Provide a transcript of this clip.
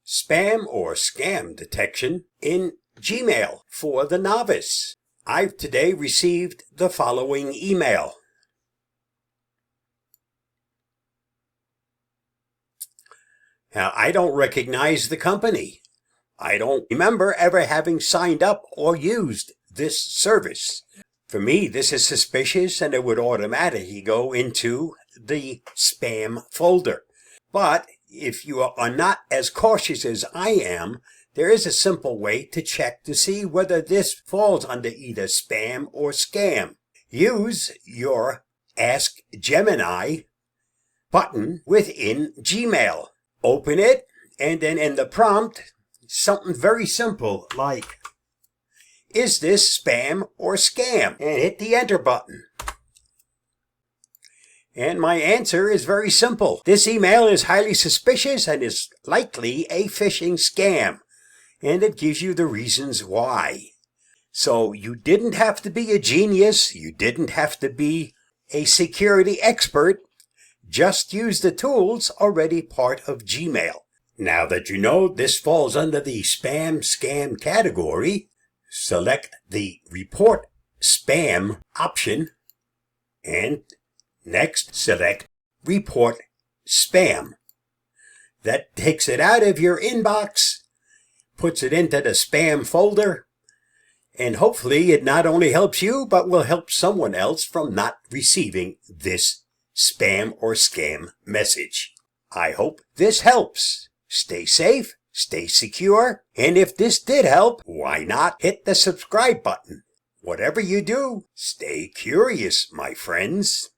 Spam or scam detection in Gmail for the novice. I've today received the following email. Now, I don't recognize the company. I don't remember ever having signed up or used this service. For me, this is suspicious and it would automatically go into the spam folder. But if you are not as cautious as I am, there is a simple way to check to see whether this falls under either spam or scam. Use your Ask Gemini button within Gmail. Open it, and then in the prompt, something very simple like, "Is this spam or scam?" and hit the enter button. And my answer is very simple. This email is highly suspicious and is likely a phishing scam. And it gives you the reasons why. So you didn't have to be a genius. You didn't have to be a security expert. Just use the tools already part of Gmail. Now that you know this falls under the spam scam category, select the Report Spam option and next select Report Spam. That takes it out of your inbox, puts it into the spam folder, and hopefully it not only helps you, but will help someone else from not receiving this spam or scam message. I hope this helps. Stay safe, stay secure, and if this did help, why not hit the subscribe button? Whatever you do, stay curious, my friends.